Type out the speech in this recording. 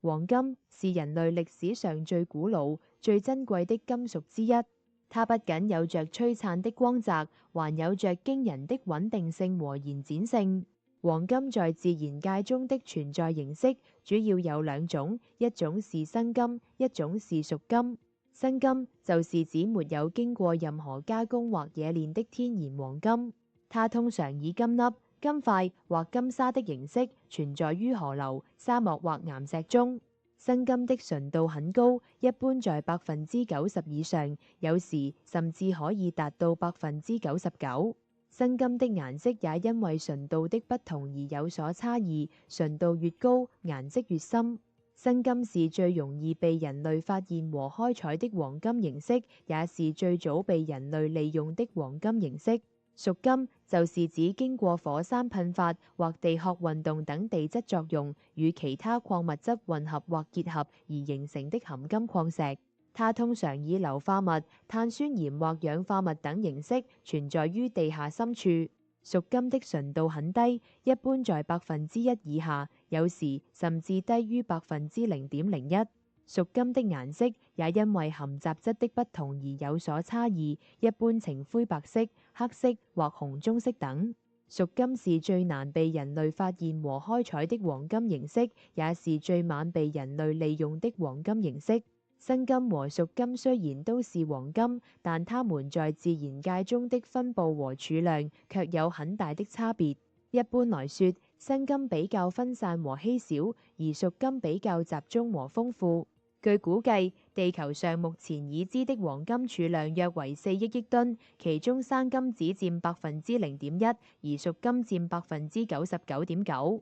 黃金是人類歷史上最古老、最珍貴的金屬之一。它不僅有着璀璨的光澤，還有着驚人的穩定性和延展性。黃金在自然界中的存在形式主要有兩種，一種是生金，一種是屬金。生金就是指沒有經過任何加工或冶煉的天然黃金，它通常以金粒、金塊或金沙的形式存在於河流、沙漠或岩石中。生金的純度很高，一般在90%以上，有時甚至可以達到99%。生金的顏色也因為純度的不同而有所差異，純度越高，顏色越深。生金是最容易被人類發現和開採的黃金形式，也是最早被人類利用的黃金形式。屬金就是指經過火山噴發或地殼運動等地質作用，與其他礦物質混合或結合而形成的含金礦石。它通常以硫化物、碳酸鹽或氧化物等形式存在於地下深處。屬金的純度很低，一般在1%以下，有時甚至低於0.01%。屬金的顏色也因為含雜質的不同而有所差異，一般呈灰白色、黑色或紅棕色等。屬金是最難被人類發現和開採的黃金形式，也是最晚被人類利用的黃金形式。生金和屬金雖然都是黃金，但它們在自然界中的分布和儲量卻有很大的差別。一般來說，生金比較分散和稀少，而屬金比較集中和豐富。據估計，地球上目前已知的黃金儲量約為4億億噸，其中生金只佔0.1%，而屬金佔99.9%。